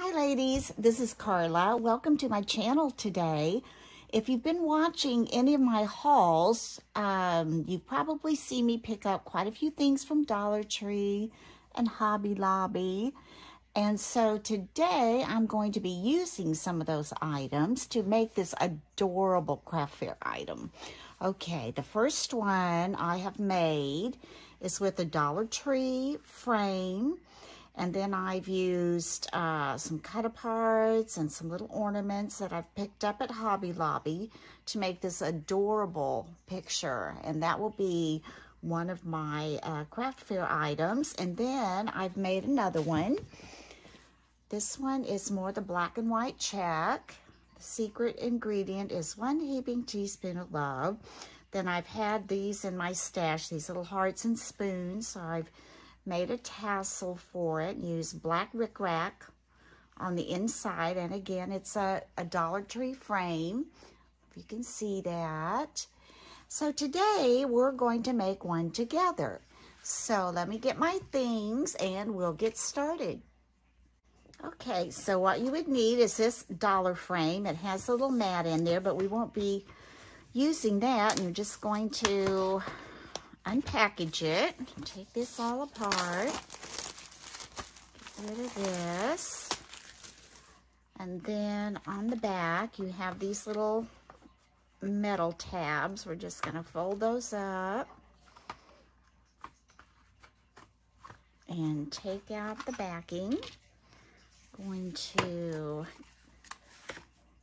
Hi ladies, this is Carla. Welcome to my channel today. If you've been watching any of my hauls, you've probably seen me pick up quite a few things from Dollar Tree and Hobby Lobby. And so today I'm going to be using some of those items to make this adorable craft fair item. Okay, the first one I have made is with a Dollar Tree frame. And then I've used some cut-aparts and some little ornaments that I've picked up at Hobby Lobby to make this adorable picture. And that will be one of my craft fair items. And then I've made another one. This one is more the black and white check. The secret ingredient is 1 heaping teaspoon of love. Then I've had these in my stash, these little hearts and spoons. So I've made a tassel for it, used black rickrack on the inside, and again, it's a Dollar Tree frame, if you can see that. So today, we're going to make one together. So let me get my things, and we'll get started. Okay, so what you would need is this dollar frame. It has a little mat in there, but we won't be using that, and you're just going to unpackage it, take this all apart, get rid of this, and then on the back you have these little metal tabs. We're just going to fold those up and take out the backing. Going to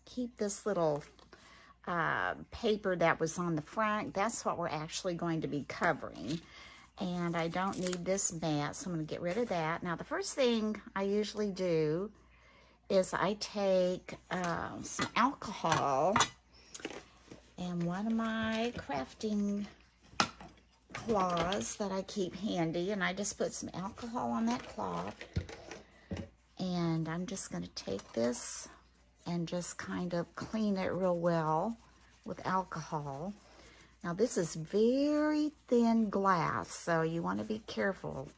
keep this little paper that was on the front. That's what we're actually going to be covering. And I don't need this mat, so I'm going to get rid of that. Now, the first thing I usually do is I take some alcohol and one of my crafting cloths that I keep handy, and I just put some alcohol on that cloth. And I'm just going to take this and just kind of clean it real well with alcohol. Now this is very thin glass, so you want to be careful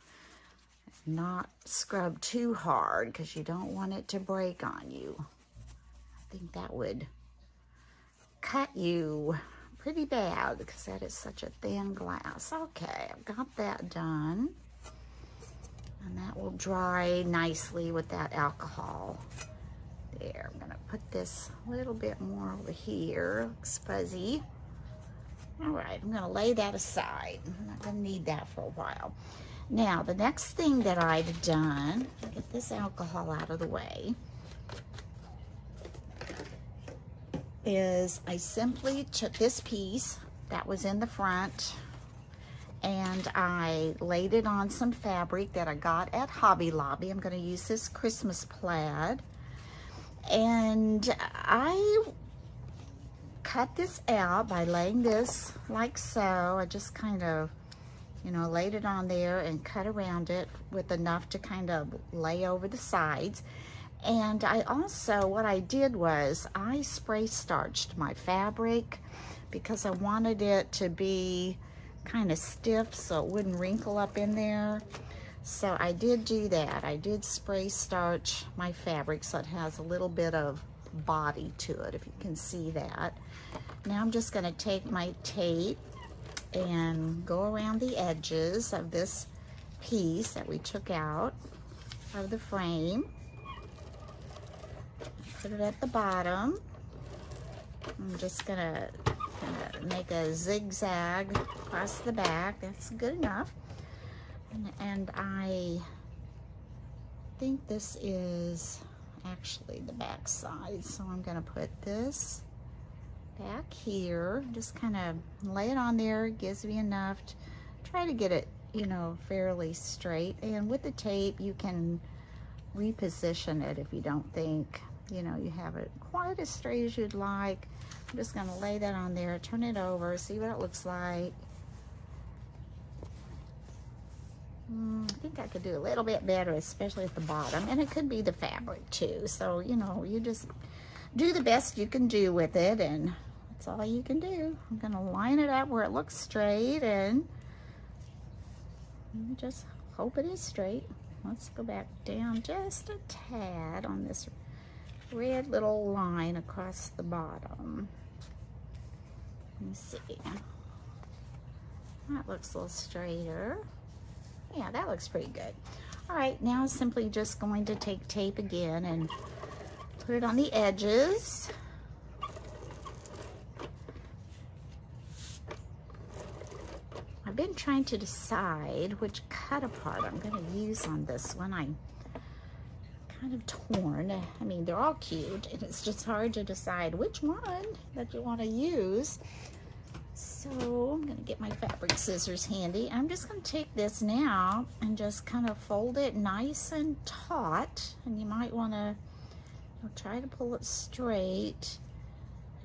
not scrub too hard because you don't want it to break on you. I think that would cut you pretty bad because that is such a thin glass. Okay, I've got that done. And that will dry nicely with that alcohol. There, I'm gonna put this a little bit more over here. Looks fuzzy. All right, I'm gonna lay that aside. I'm not gonna need that for a while. Now, the next thing that I've done, get this alcohol out of the way, is I simply took this piece that was in the front and I laid it on some fabric that I got at Hobby Lobby. I'm gonna use this Christmas plaid. And I cut this out by laying this like so. I just kind of, you know, laid it on there and cut around it with enough to kind of lay over the sides. And I also, what I did was I spray starched my fabric because I wanted it to be kind of stiff so it wouldn't wrinkle up in there. So I did do that. I did spray starch my fabric so it has a little bit of body to it, if you can see that. Now I'm just going to take my tape and go around the edges of this piece that we took out of the frame. Put it at the bottom. I'm just going to make a zigzag across the back. That's good enough. And I think this is actually the back side. So I'm going to put this back here. Just kind of lay it on there. It gives me enough to try to get it, you know, fairly straight. And with the tape, you can reposition it if you don't think, you know, you have it quite as straight as you'd like. I'm just going to lay that on there, turn it over, see what it looks like. I think I could do a little bit better, especially at the bottom, and it could be the fabric too. So, you know, you just do the best you can do with it, and that's all you can do. I'm gonna line it up where it looks straight, and just hope it is straight. let's go back down just a tad on this red little line across the bottom. Let me see. That looks a little straighter. Yeah, that looks pretty good. All right, now I'm simply just going to take tape again and put it on the edges. I've been trying to decide which cut apart I'm going to use on this one. I'm kind of torn. I mean, they're all cute, and it's just hard to decide which one that you want to use. So I'm going to get my fabric scissors handy. I'm just going to take this now and just kind of fold it nice and taut. And you might want to try to pull it straight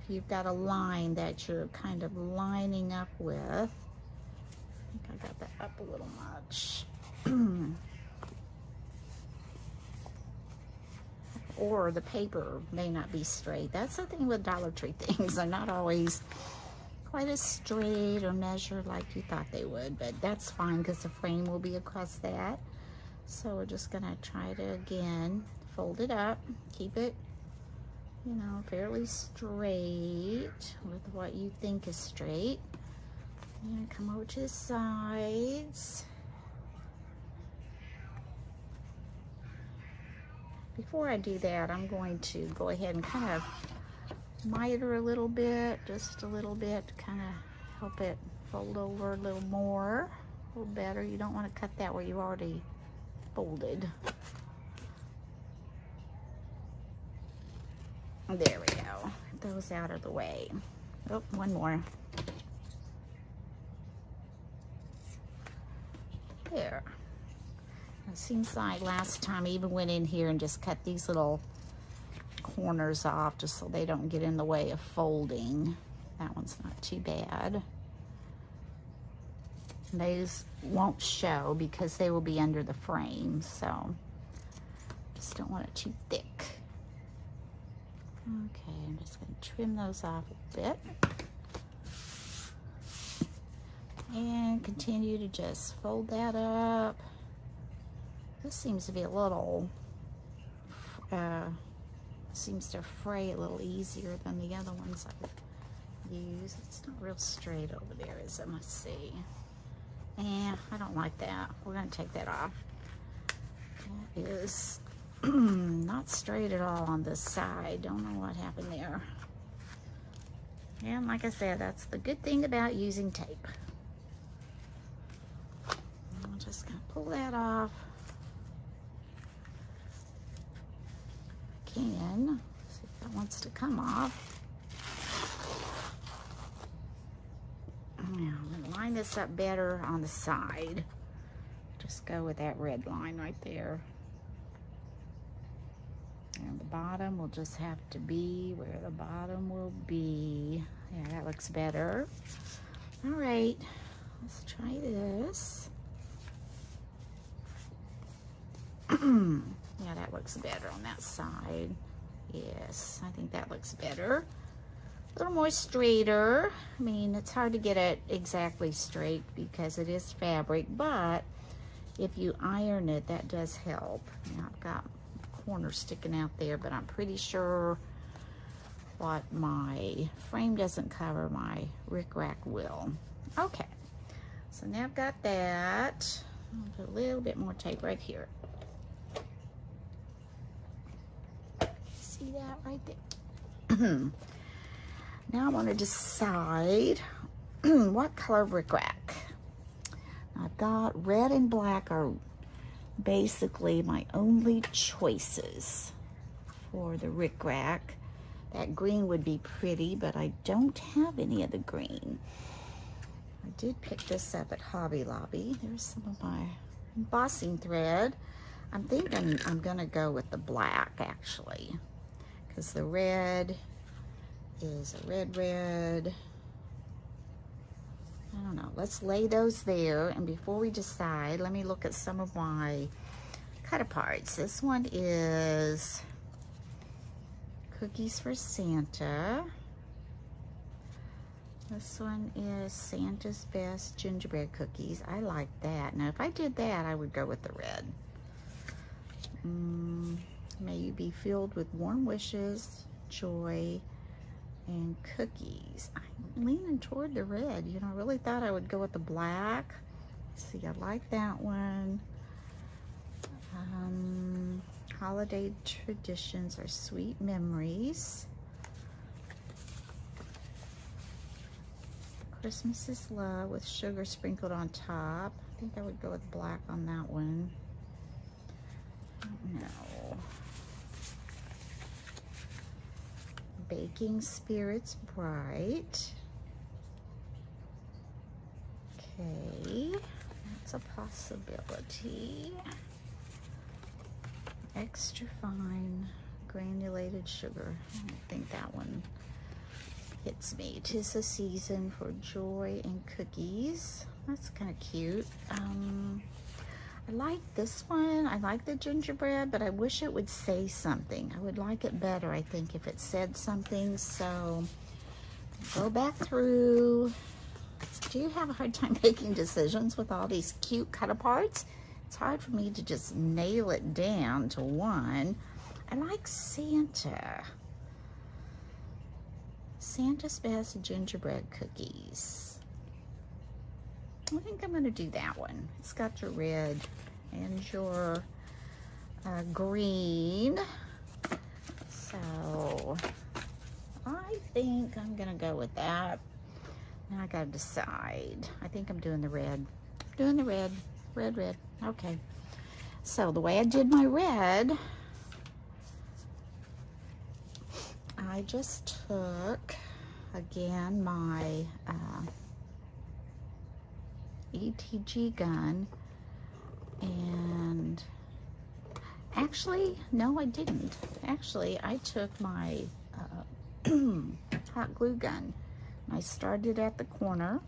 if you've got a line that you're kind of lining up with. I think I got that up a little much. Or the paper may not be straight. That's the thing with Dollar Tree things. They're not always quite as straight or measured like you thought they would, but that's fine because the frame will be across that. So we're just gonna try to, again, fold it up, keep it, you know, fairly straight with what you think is straight. And come over to the sides. Before I do that, I'm going to go ahead and kind of miter a little bit, just a little bit, to kind of help it fold over a little more, a little better. You don't want to cut that where you already folded. There we go. Get those out of the way. Oh, one more. There. It seems like last time I even went in here and just cut these little corners off just so they don't get in the way of folding. That one's not too bad. These won't show because they will be under the frame, so just don't want it too thick. Okay, I'm just going to trim those off a bit and continue to just fold that up. This seems to be a little seems to fray a little easier than the other ones I've used. It's not real straight over there, is it? Let's see. I don't like that. We're going to take that off. That is not straight at all on this side. Don't know what happened there. And like I said, that's the good thing about using tape. I'm just going to pull that off. Can see if that wants to come off. Now I'm going to line this up better on the side. Just go with that red line right there. And the bottom will just have to be where the bottom will be. Yeah, that looks better. All right, let's try this. Yeah, that looks better on that side. Yes, I think that looks better. A little more straighter. I mean, it's hard to get it exactly straight because it is fabric, but if you iron it, that does help. Now I've got corners sticking out there, but I'm pretty sure what my frame doesn't cover, my rickrack will. Okay, so now I've got that. I'll put a little bit more tape right here. See that right there? Now I want to decide what color rickrack. I've got red and black are basically my only choices for the rickrack. That green would be pretty, but I don't have any of the green. I did pick this up at Hobby Lobby. There's some of my embossing thread. I'm thinking I'm gonna go with the black actually, because the red is a red. I don't know. Let's lay those there, and before we decide, let me look at some of my cut aparts. This one is Cookies for Santa. This one is Santa's Best Gingerbread Cookies. I like that. Now, if I did that, I would go with the red. May you be filled with warm wishes, joy, and cookies. I'm leaning toward the red. You know, I really thought I would go with the black. See, I like that one. Holiday traditions are sweet memories. Christmas is love with sugar sprinkled on top. I think I would go with black on that one. No. Baking spirits bright. Okay, that's a possibility. Extra fine granulated sugar. I don't think that one hits me. 'Tis a season for joy and cookies. That's kind of cute. I like this one. I like the gingerbread, but I wish it would say something. I would like it better, I think, if it said something. So go back through. Do you have a hard time making decisions with all these cute cut-aparts? It's hard for me to just nail it down to one. I like Santa. Santa's best gingerbread cookies. I think I'm going to do that one. It's got your red and your green. So I think I'm going to go with that. Now I got to decide. I think I'm doing the red. Doing the red. Red, red. Okay. So the way I did my red, I just took, again, my ETG gun, and actually, no, I didn't. Actually, I took my hot glue gun. I started at the corner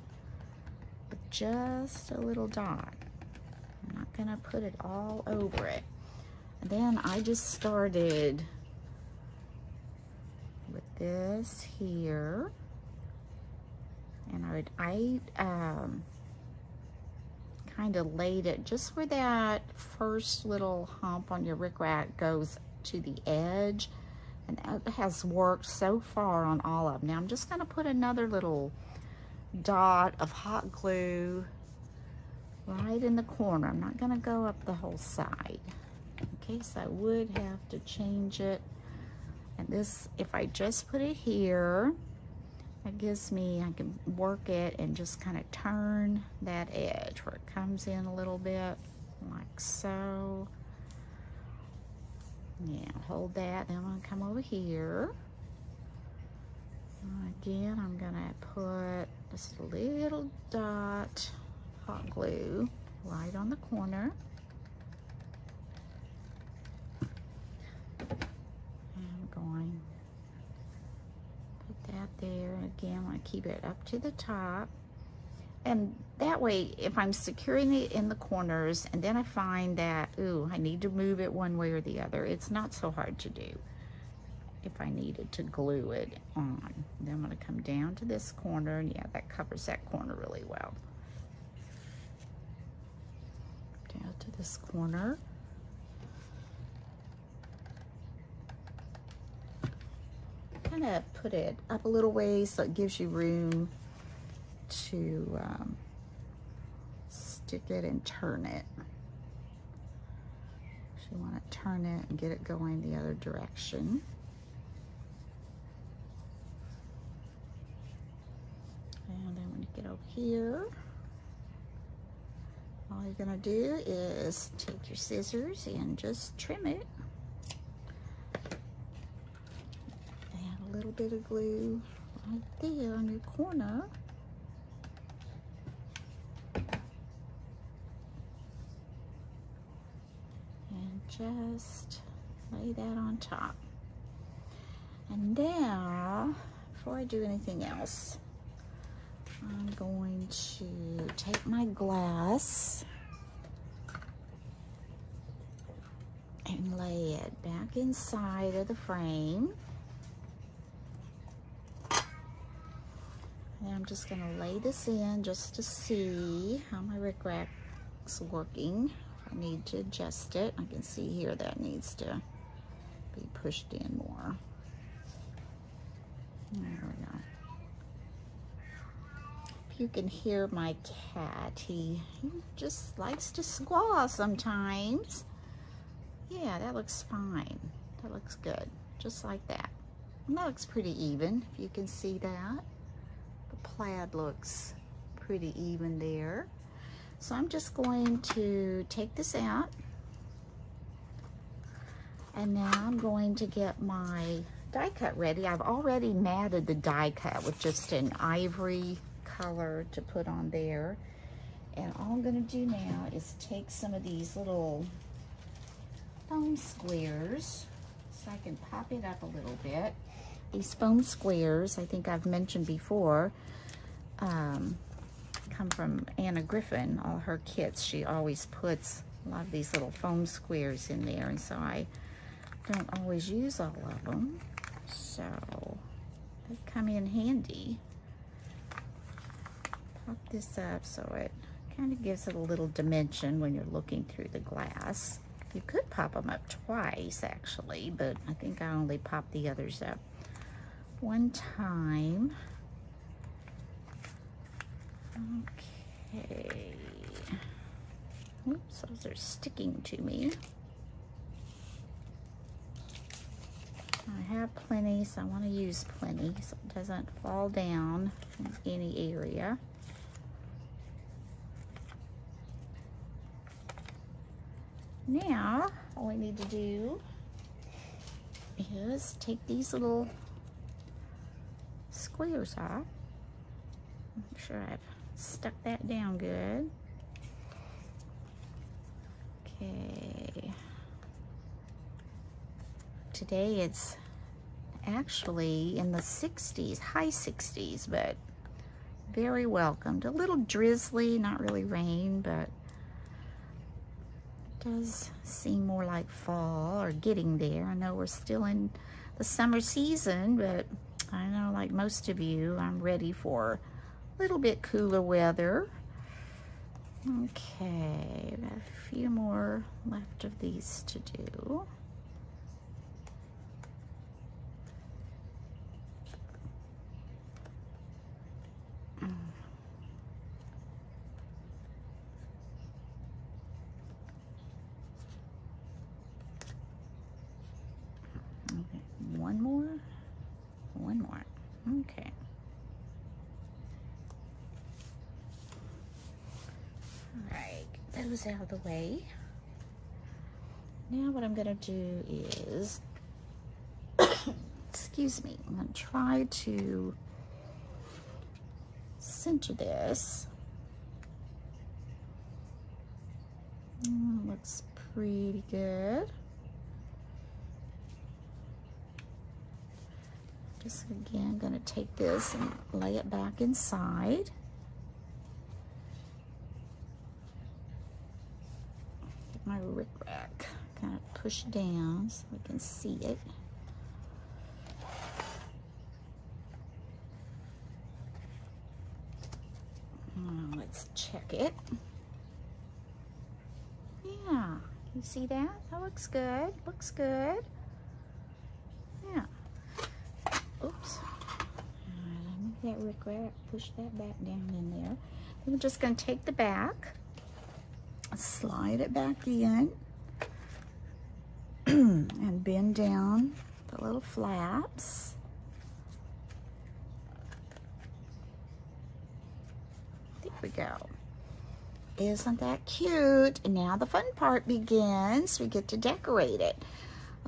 with just a little dot. I'm not gonna put it all over it. And then I just started with this here, and I kind of laid it just where that first little hump on your rickrack goes to the edge, and that has worked so far on all of them. Now I'm just going to put another little dot of hot glue right in the corner. I'm not going to go up the whole side in case I would have to change it. And this, if I just put it here, that gives me, I can work it and just kind of turn that edge where it comes in a little bit, like so. Yeah, hold that. Then I'm going to come over here. Again, I'm going to put just a little dot hot glue right on the corner. I'm going to put that there. And again, I'm going to keep it up to the top. And that way, if I'm securing it in the corners and then I find that, ooh, I need to move it one way or the other, it's not so hard to do if I needed to glue it on. Then I'm going to come down to this corner, and yeah, that covers that corner really well. Down to this corner. Kind of put it up a little ways so it gives you room to stick it and turn it. So you want to turn it and get it going the other direction. And then when you get over here, all you're going to do is take your scissors and just trim it. Add a little bit of glue right there on your corner. Just lay that on top. And now, before I do anything else, I'm going to take my glass and lay it back inside of the frame. And I'm just going to lay this in just to see how my rickrack's working. I need to adjust it. I can see here that needs to be pushed in more. There we go. If you can hear my cat, he just likes to squall sometimes. Yeah, that looks fine. That looks good, just like that. And that looks pretty even, if you can see that. The plaid looks pretty even there. So I'm just going to take this out. And now I'm going to get my die cut ready. I've already matted the die cut with just an ivory color to put on there. And all I'm going to do now is take some of these little foam squares so I can pop it up a little bit. These foam squares, I think I've mentioned before, come from Anna Griffin. All her kits, she always puts a lot of these little foam squares in there, and so I don't always use all of them, so they come in handy. Pop this up so it kind of gives it a little dimension when you're looking through the glass. You could pop them up twice actually, but I think I only popped the others up one time. Okay. Oops, those are sticking to me. I have plenty, so I want to use plenty so it doesn't fall down in any area. Now, all we need to do is take these little squares off. I'm sure I've stuck that down good. Okay. Today it's actually in the 60s, high 60s, but very welcomed. A little drizzly, not really rain, but it does seem more like fall or getting there. I know we're still in the summer season, but I know, like most of you, I'm ready for a little bit cooler weather. Okay, got a few more left of these to do. One more. Okay. All right, get those out of the way. Now what I'm gonna do is, excuse me, I'm gonna try to center this. Looks pretty good. Just again, gonna take this and lay it back inside. Get my rickrack kind of pushed down so we can see it. Let's check it. Yeah, you see that? That looks good. Looks good. Yeah. Oops. Move that rickrack, push that back down in there. Then we're just going to take the back, slide it back in, and bend down the little flaps. There we go. Isn't that cute? And now the fun part begins. We get to decorate it.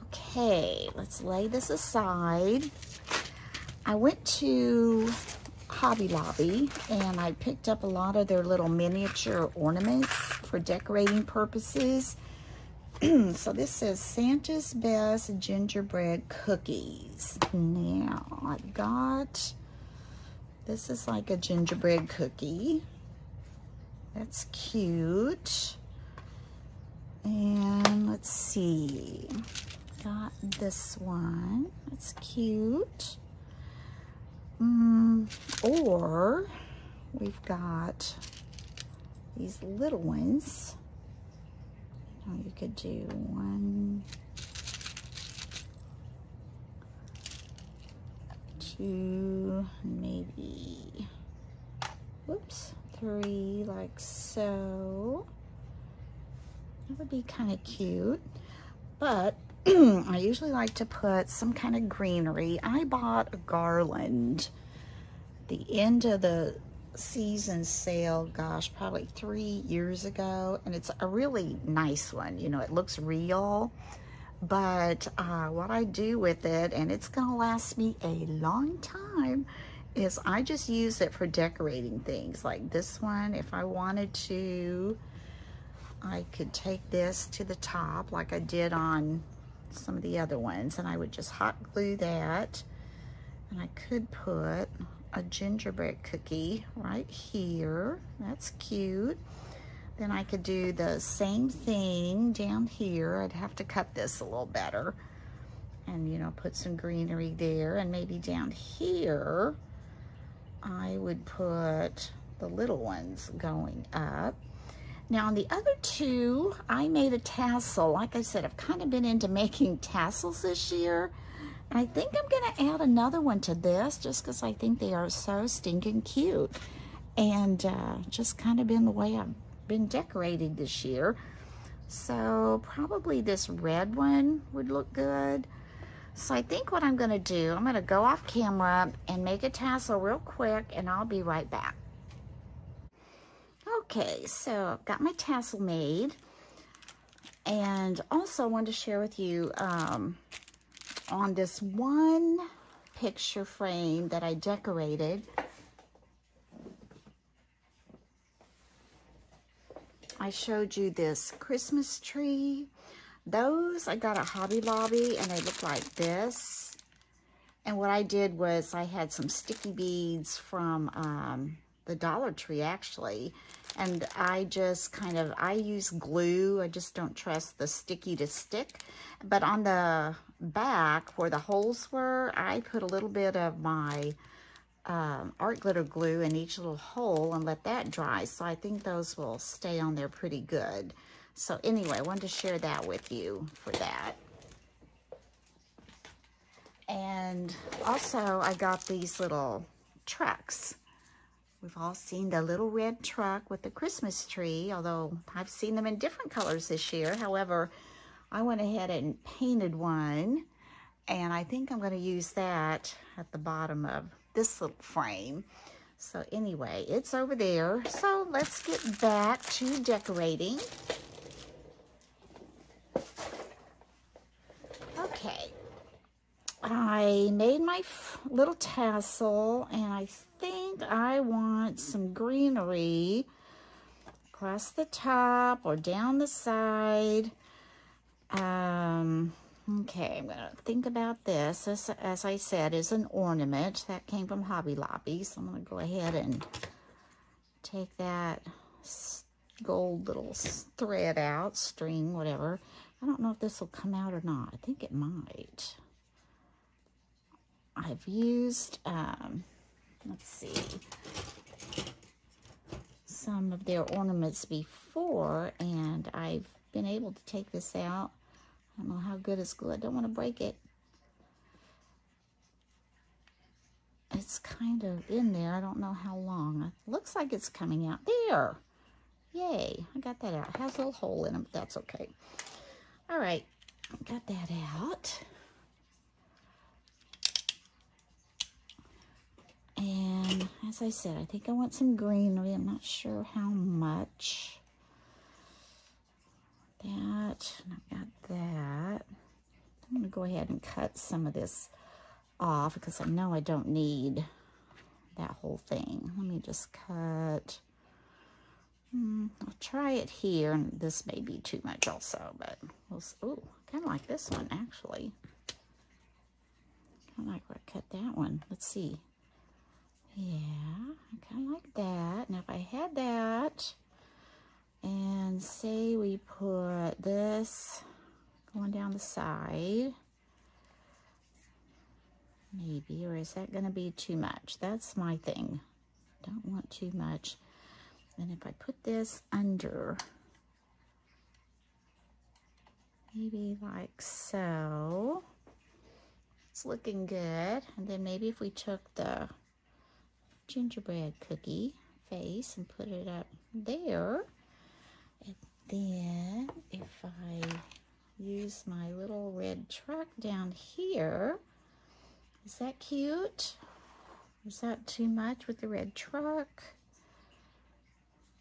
Okay, let's lay this aside. I went to Hobby Lobby and I picked up a lot of their little miniature ornaments for decorating purposes. So this says Santa's Best Gingerbread Cookies. Now I've got, this is like a gingerbread cookie. That's cute. And let's see, got this one. That's cute. Or we've got these little ones. Or you could do 1, 2, maybe, whoops, 3, like so. That would be kind of cute. But I usually like to put some kind of greenery. I bought a garland the end of the season sale, gosh, probably 3 years ago, and it's a really nice one. You know, it looks real, but what I do with it, and it's gonna last me a long time, is I just use it for decorating things. Like this one, if I wanted to, I could take this to the top like I did on some of the other ones, and I would just hot glue that, and I could put a gingerbread cookie right here. That's cute. Then I could do the same thing down here. I'd have to cut this a little better and, you know, put some greenery there. And maybe down here, I would put the little ones going up. Now on the other two, I made a tassel. Like I said, I've kind of been into making tassels this year. And I think I'm gonna add another one to this just because I think they are so stinking cute. And just kind of been the way I've been decorating this year. So probably this red one would look good. So I think what I'm gonna do, I'm gonna go off camera and make a tassel real quick, and I'll be right back. Okay, so I've got my tassel made, and also wanted to share with you on this one picture frame that I decorated, I showed you this Christmas tree. Those I got at Hobby Lobby, and they look like this. And what I did was I had some sticky beads from the Dollar Tree, actually. And I just kind of, I use glue. I just don't trust the sticky to stick. But on the back where the holes were, I put a little bit of my art glitter glue in each little hole and let that dry. So I think those will stay on there pretty good. So anyway, I wanted to share that with you for that. And also I got these little trucks. We've all seen the little red truck with the Christmas tree, although I've seen them in different colors this year. However, I went ahead and painted one, and I think I'm going to use that at the bottom of this little frame. So anyway, it's over there. So let's get back to decorating. Okay. I made my little tassel, and I think I want some greenery across the top or down the side. Okay, I'm gonna think about this. This, as I said, is an ornament that came from Hobby Lobby. So I'm gonna go ahead and take that gold little thread out, string, whatever. I don't know if this will come out or not. I think it might. I've used, let's see, some of their ornaments before, and I've been able to take this out. I don't know how good it's glue. I don't want to break it. It's kind of in there. I don't know how long. It looks like it's coming out. There. Yay. I got that out. It has a little hole in it, but that's okay. All right. Got that out. And as I said, I think I want some greenery. I'm not sure how much. That, and I've got that. I'm going to go ahead and cut some of this off because I know I don't need that whole thing. Let me just cut. I'll try it here, and this may be too much also, but we'll, oh, kind of like this one actually. Kind of like where I cut that one. Let's see. Yeah, I kind of like that. Now if I had that, and say we put this going down the side, maybe, or is that going to be too much? That's my thing. Don't want too much. And if I put this under, maybe like so. It's looking good. And then maybe if we took the gingerbread cookie face and put it up there. And then if I use my little red truck down here, is that cute? Is that too much with the red truck?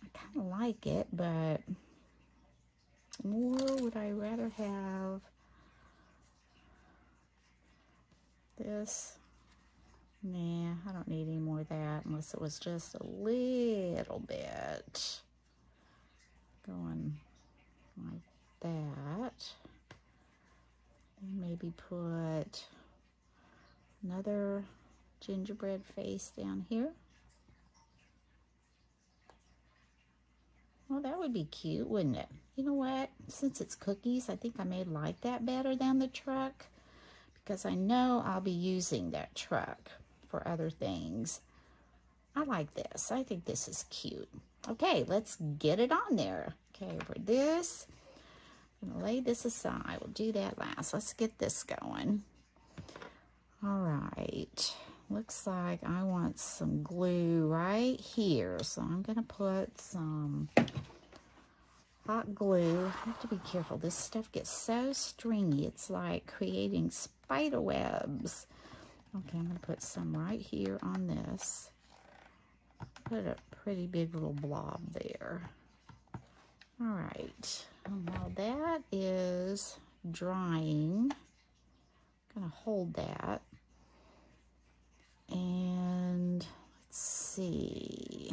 I kind of like it, but or would I rather have this? Nah, I don't need any more of that unless it was just a little bit going like that. And maybe put another gingerbread face down here. Well, that would be cute, wouldn't it? You know what? Since it's cookies, I think I may like that better than the truck because I know I'll be using that truck for other things. I like this. I think this is cute. Okay, let's get it on there. Okay, for this, I'm gonna lay this aside. We'll do that last. Let's get this going. All right. Looks like I want some glue right here. So I'm going to put some hot glue. I have to be careful. This stuff gets so stringy. It's like creating spider webs. Okay, I'm going to put some right here on this. Put a pretty big little blob there. All right. And while that is drying, I'm going to hold that. And let's see.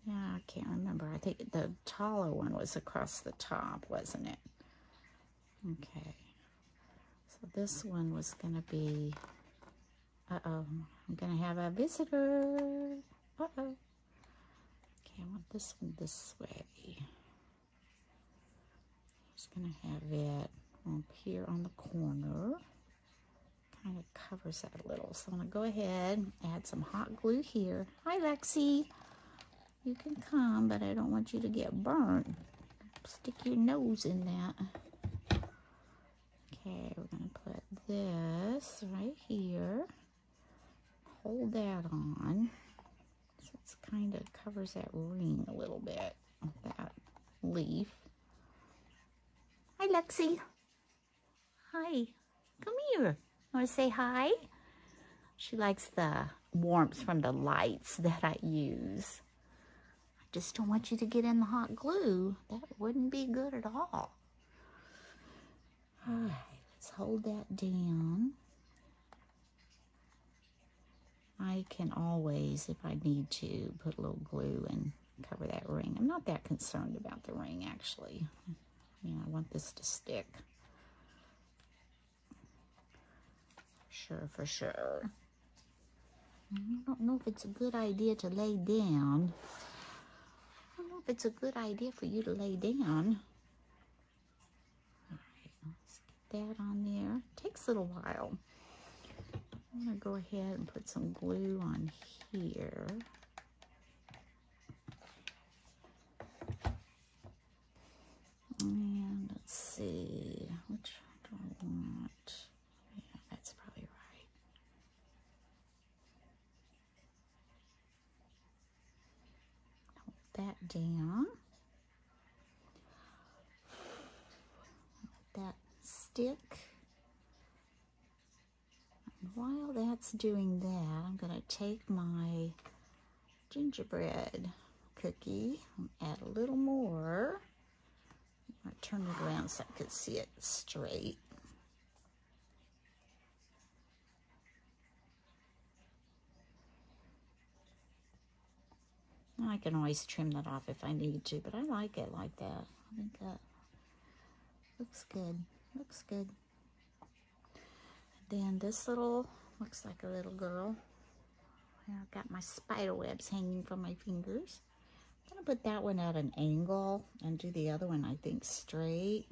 Yeah, I can't remember. I think the taller one was across the top, wasn't it? Okay. So this one was going to be, uh-oh, I'm going to have a visitor. Uh-oh. Okay, I want this one this way. Just going to have it up here on the corner. Kind of covers that a little. So I'm going to go ahead and add some hot glue here. Hi, Lexi. You can come, but I don't want you to get burnt. Stick your nose in that. Okay, we're going to put this right here. Hold that on. So it's kind of covers that ring a little bit of that leaf. Hi, Lexi. Hi. Come here. Want to say hi? She likes the warmth from the lights that I use. I just don't want you to get in the hot glue. That wouldn't be good at all. All right, let's hold that down. I can always, if I need to, put a little glue and cover that ring. I'm not that concerned about the ring, actually. I mean, I want this to stick. For sure. I don't know if it's a good idea to lay down. I don't know if it's a good idea for you to lay down. All right, let's get that on there. Takes a little while. I'm going to go ahead and put some glue on here. And let's see, which do I want? Yeah, that's probably right. Hold that down. Let that stick. And while that's doing that, I'm going to take my gingerbread cookie and add a little more. I'll turn it around so I can see it straight. I can always trim that off if I need to, but I like it like that. I think that looks good. Looks good. And then this little, looks like a little girl. I've got my spider webs hanging from my fingers. I'm going to put that one at an angle and do the other one, I think, straight.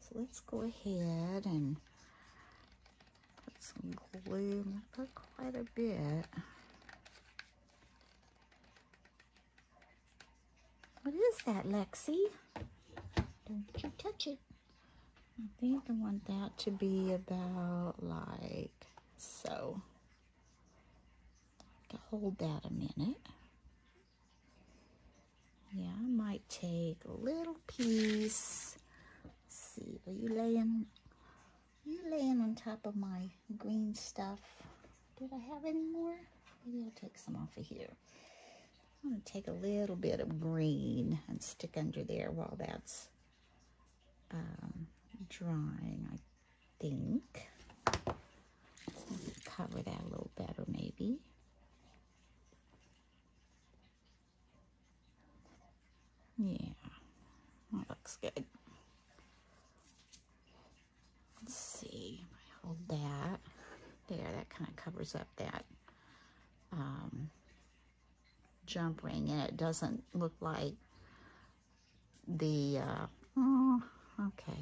So let's go ahead and put some glue. I'm going to put quite a bit. What is that, Lexi? Don't you touch it. I think I want that to be about like so. To hold that a minute. Yeah, I might take a little piece. Let's see, are you laying on top of my green stuff? Did I have any more? Maybe I'll take some off of here. I'm going to take a little bit of green and stick under there while that's drying, I think. Let's cover that a little better, maybe. Yeah, that looks good. Let's see, if I hold that. There, that kind of covers up that jump ring, and it doesn't look like the, oh, okay.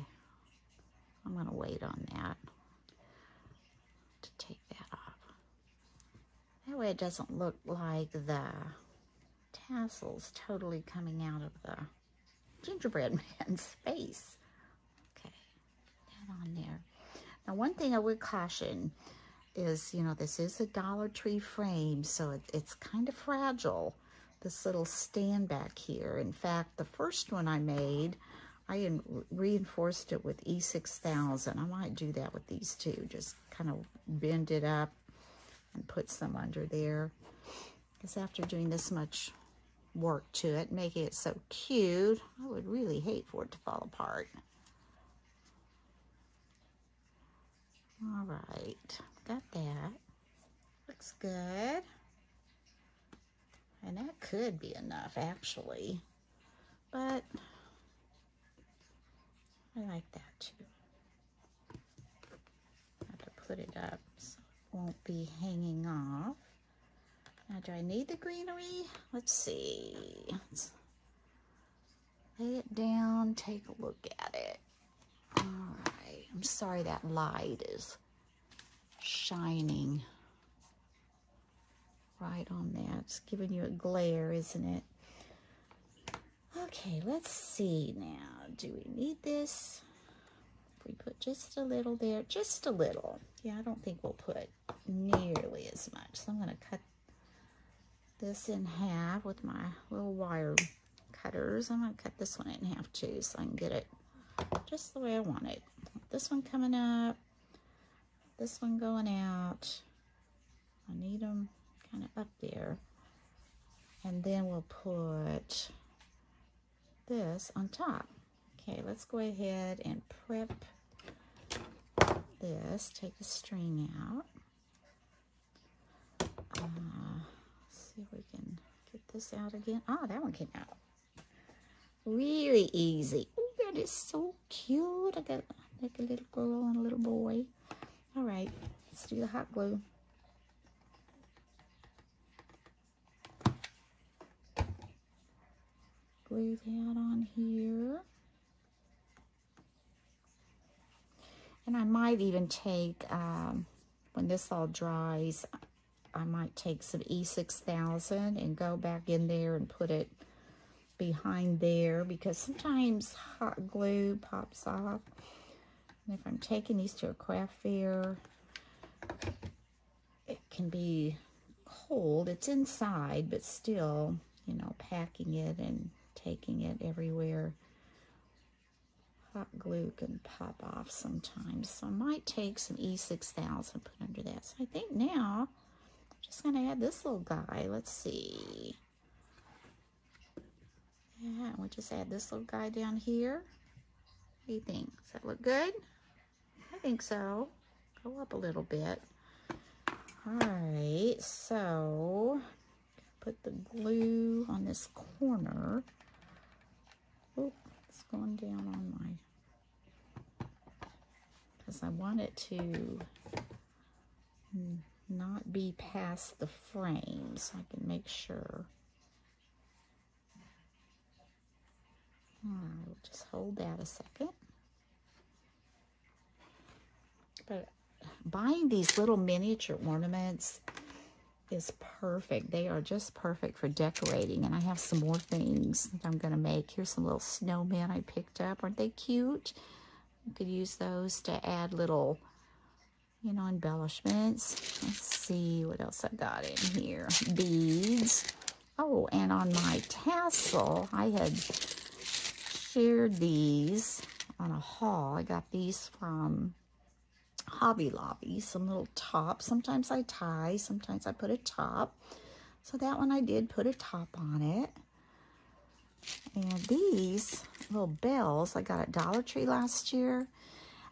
I'm going to wait on that to take that off. That way it doesn't look like the tassels totally coming out of the gingerbread man's face. Okay, that on there. Now, one thing I would caution is, you know, this is a Dollar Tree frame, so it's kind of fragile, this little stand back here. In fact, the first one I made, I reinforced it with E6000. I might do that with these two, just kind of bend it up and put some under there. Because after doing this much work to it, making it so cute, I would really hate for it to fall apart. All right, got that. Looks good. And that could be enough, actually. But I like that, too. I have to put it up so it won't be hanging off. Now, do I need the greenery? Let's see. Let's lay it down, take a look at it. All right. I'm sorry that light is shining right on that. It's giving you a glare, isn't it? Okay, let's see now. Do we need this? If we put just a little there, just a little. Yeah, I don't think we'll put nearly as much. So I'm going to cut this in half with my little wire cutters. I'm going to cut this one in half too so I can get it just the way I want it. This one coming up, this one going out. I need them kind of up there. And then we'll put this on top. Okay, let's go ahead and prep this. Take the string out. See if we can get this out again. Oh, that one came out really easy. Oh, that is so cute. I got like a little girl and a little boy. All right, let's do the hot glue. Glue that on here. And I might even take, when this all dries, I might take some E6000 and go back in there and put it behind there, because sometimes hot glue pops off. And if I'm taking these to a craft fair, it can be cold. It's inside, but still, you know, packing it and taking it everywhere. Hot glue can pop off sometimes. So I might take some E6000 and put under that. So I think now I'm just going to add this little guy. Let's see. Yeah, we'll just add this little guy down here. What do you think? Does that look good? I think so. Go up a little bit. All right, so put the glue on this corner. Oh, it's going down on my, because I want it to not be past the frame, so I can make sure. All right, we'll just hold that a second. But buying these little miniature ornaments is perfect. They are just perfect for decorating. And I have some more things that I'm going to make. Here's some little snowmen I picked up. Aren't they cute? You could use those to add little, you know, embellishments. Let's see what else I got in here. Beads. Oh, and on my tassel, I had shared these on a haul. I got these from Hobby Lobby, some little tops. Sometimes I tie, sometimes I put a top. So that one I did put a top on it. And these little bells I got at Dollar Tree last year.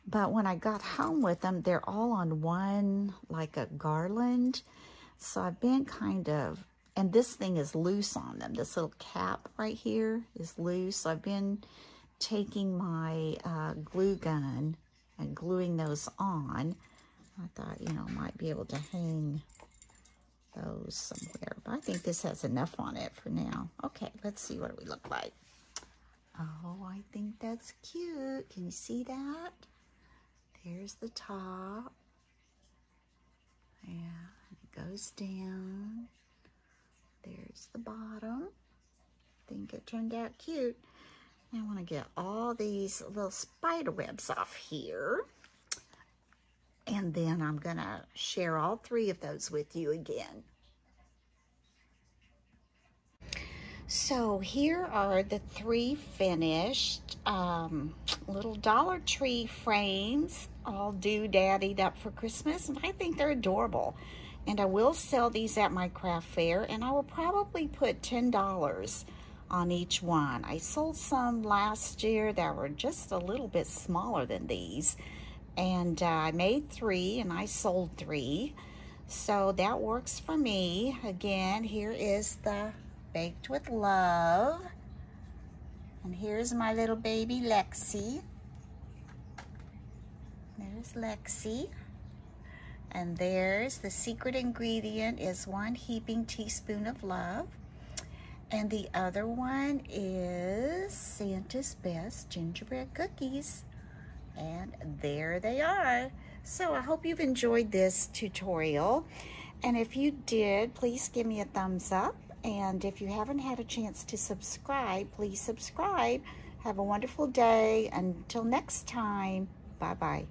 But when I got home with them, they're all on one, like a garland. So I've been kind of, and this thing is loose on them. This little cap right here is loose. So I've been taking my glue gun and gluing those on. I thought, you know, might be able to hang those somewhere. But I think this has enough on it for now. Okay, let's see what we look like. Oh, I think that's cute. Can you see that? There's the top. Yeah, it goes down. There's the bottom. I think it turned out cute. I want to get all these little spider webs off here. And then I'm going to share all three of those with you again. So here are the three finished little Dollar Tree frames, all doodaddied up for Christmas. And I think they're adorable. And I will sell these at my craft fair. And I will probably put $10 on each one. I sold some last year that were just a little bit smaller than these, and I made 3 and I sold 3, so that works for me. Again, here is the Baked with Love, and here's my little baby Lexi. There's Lexi, and there's the secret ingredient is 1 heaping teaspoon of love. And the other one is Santa's Best Gingerbread Cookies. And there they are. So I hope you've enjoyed this tutorial. And if you did, please give me a thumbs up. And if you haven't had a chance to subscribe, please subscribe. Have a wonderful day. Until next time, bye-bye.